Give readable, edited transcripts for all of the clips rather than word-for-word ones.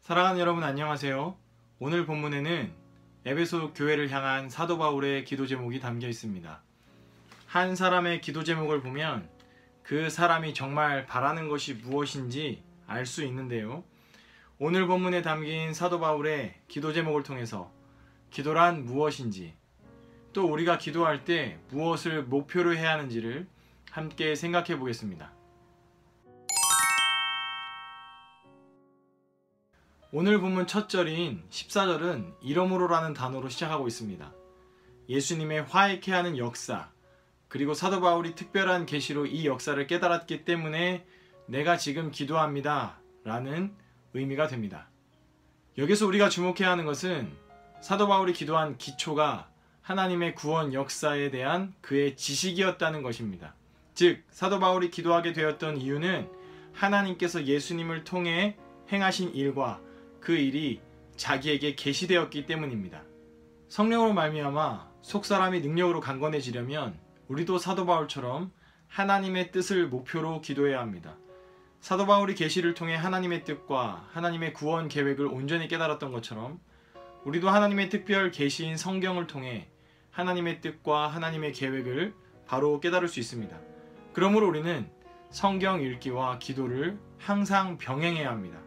사랑하는 여러분 안녕하세요. 오늘 본문에는 에베소 교회를 향한 사도 바울의 기도 제목이 담겨 있습니다. 한 사람의 기도 제목을 보면 그 사람이 정말 바라는 것이 무엇인지 알 수 있는데요. 오늘 본문에 담긴 사도 바울의 기도 제목을 통해서 기도란 무엇인지, 또 우리가 기도할 때 무엇을 목표로 해야 하는지를 함께 생각해 보겠습니다. 오늘 본문 첫 절인 14절은 이러므로라는 단어로 시작하고 있습니다. 예수님의 화해케 하는 역사, 그리고 사도 바울이 특별한 계시로 이 역사를 깨달았기 때문에 내가 지금 기도합니다 라는 의미가 됩니다. 여기서 우리가 주목해야 하는 것은 사도 바울이 기도한 기초가 하나님의 구원 역사에 대한 그의 지식이었다는 것입니다. 즉 사도 바울이 기도하게 되었던 이유는 하나님께서 예수님을 통해 행하신 일과 그 일이 자기에게 계시되었기 때문입니다. 성령으로 말미암아 속사람이 능력으로 강건해지려면 우리도 사도 바울처럼 하나님의 뜻을 목표로 기도해야 합니다. 사도 바울이 계시를 통해 하나님의 뜻과 하나님의 구원 계획을 온전히 깨달았던 것처럼 우리도 하나님의 특별 계시인 성경을 통해 하나님의 뜻과 하나님의 계획을 바로 깨달을 수 있습니다. 그러므로 우리는 성경 읽기와 기도를 항상 병행해야 합니다.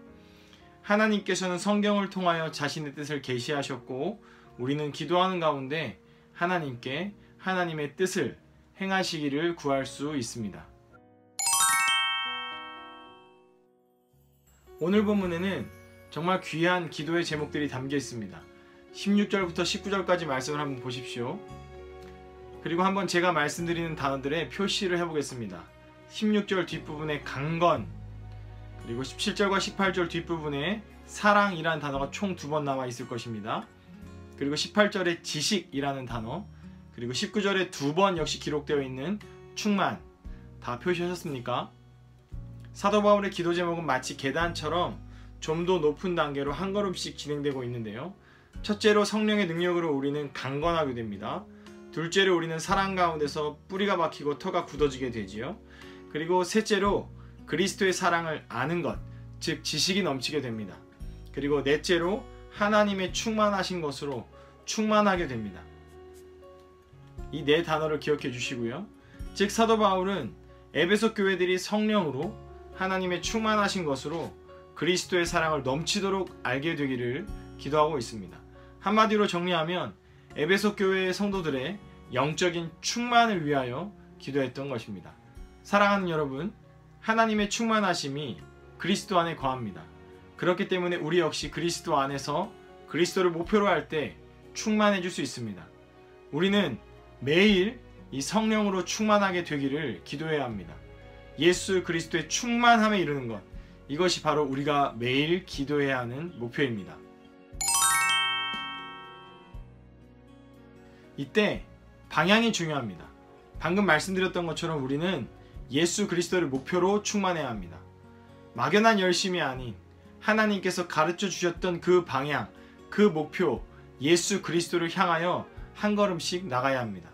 하나님께서는 성경을 통하여 자신의 뜻을 계시하셨고 우리는 기도하는 가운데 하나님께 하나님의 뜻을 행하시기를 구할 수 있습니다. 오늘 본문에는 정말 귀한 기도의 제목들이 담겨 있습니다. 16절부터 19절까지 말씀을 한번 보십시오. 그리고 한번 제가 말씀드리는 단어들의 표시를 해보겠습니다. 16절 뒷부분에 강건, 그리고 17절과 18절 뒷부분에 사랑이라는 단어가 총 2번 나와 있을 것입니다. 그리고 18절에 지식이라는 단어, 그리고 19절에 2번 역시 기록되어 있는 충만, 다 표시하셨습니까? 사도 바울의 기도 제목은 마치 계단처럼 좀 더 높은 단계로 한 걸음씩 진행되고 있는데요. 첫째로 성령의 능력으로 우리는 강건하게 됩니다. 둘째로 우리는 사랑 가운데서 뿌리가 박히고 터가 굳어지게 되지요. 그리고 셋째로 그리스도의 사랑을 아는 것, 즉 지식이 넘치게 됩니다. 그리고 넷째로 하나님의 충만하신 것으로 충만하게 됩니다. 이 네 단어를 기억해 주시고요. 즉 사도 바울은 에베소 교회들이 성령으로 하나님의 충만하신 것으로 그리스도의 사랑을 넘치도록 알게 되기를 기도하고 있습니다. 한마디로 정리하면 에베소 교회의 성도들의 영적인 충만을 위하여 기도했던 것입니다. 사랑하는 여러분, 하나님의 충만하심이 그리스도 안에 거합니다. 그렇기 때문에 우리 역시 그리스도 안에서 그리스도를 목표로 할 때 충만해질 수 있습니다. 우리는 매일 이 성령으로 충만하게 되기를 기도해야 합니다. 예수 그리스도의 충만함에 이르는 것, 이것이 바로 우리가 매일 기도해야 하는 목표입니다. 이때 방향이 중요합니다. 방금 말씀드렸던 것처럼 우리는 예수 그리스도를 목표로 충만해야 합니다. 막연한 열심이 아닌 하나님께서 가르쳐 주셨던 그 방향, 그 목표, 예수 그리스도를 향하여 한 걸음씩 나가야 합니다.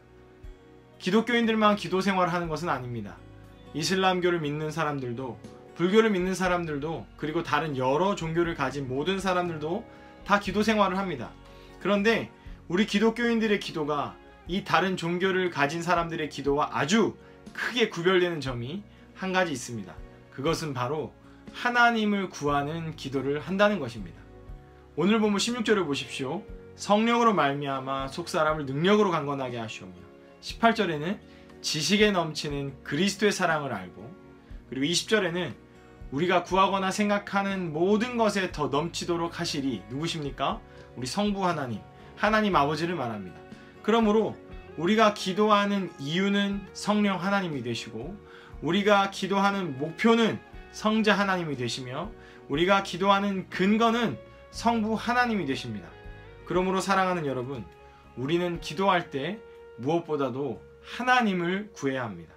기독교인들만 기도 생활을 하는 것은 아닙니다. 이슬람교를 믿는 사람들도, 불교를 믿는 사람들도, 그리고 다른 여러 종교를 가진 모든 사람들도 다 기도 생활을 합니다. 그런데 우리 기독교인들의 기도가 이 다른 종교를 가진 사람들의 기도와 아주 크게 구별되는 점이 한 가지 있습니다. 그것은 바로 하나님을 구하는 기도를 한다는 것입니다. 오늘 본문 16절을 보십시오. 성령으로 말미암아 속사람을 능력으로 강건하게 하시오며, 18절에는 지식에 넘치는 그리스도의 사랑을 알고, 그리고 20절에는 우리가 구하거나 생각하는 모든 것에 더 넘치도록 하시리. 누구십니까? 우리 성부 하나님, 하나님 아버지를 말합니다. 그러므로 우리가 기도하는 이유는 성령 하나님이 되시고, 우리가 기도하는 목표는 성자 하나님이 되시며, 우리가 기도하는 근거는 성부 하나님이 되십니다. 그러므로 사랑하는 여러분, 우리는 기도할 때 무엇보다도 하나님을 구해야 합니다.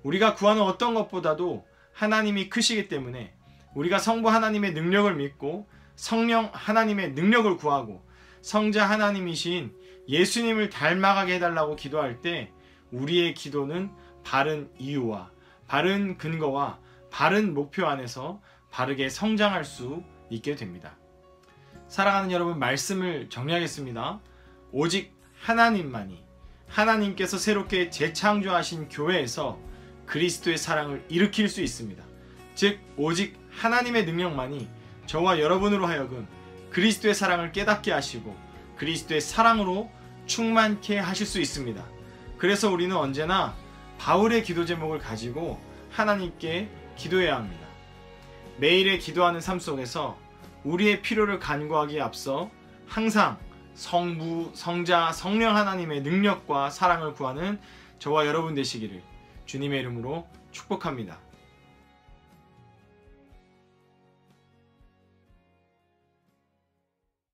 우리가 구하는 어떤 것보다도 하나님이 크시기 때문에 우리가 성부 하나님의 능력을 믿고 성령 하나님의 능력을 구하고 성자 하나님이신 예수님을 닮아가게 해달라고 기도할 때 우리의 기도는 바른 이유와 바른 근거와 바른 목표 안에서 바르게 성장할 수 있게 됩니다. 사랑하는 여러분, 말씀을 정리하겠습니다. 오직 하나님만이, 하나님께서 새롭게 재창조하신 교회에서 그리스도의 사랑을 일으킬 수 있습니다. 즉 오직 하나님의 능력만이 저와 여러분으로 하여금 그리스도의 사랑을 깨닫게 하시고 그리스도의 사랑으로 충만케 하실 수 있습니다. 그래서 우리는 언제나 바울의 기도 제목을 가지고 하나님께 기도해야 합니다. 매일의 기도하는 삶 속에서 우리의 필요를 간구하기에 앞서 항상 성부, 성자, 성령 하나님의 능력과 사랑을 구하는 저와 여러분 되시기를 주님의 이름으로 축복합니다.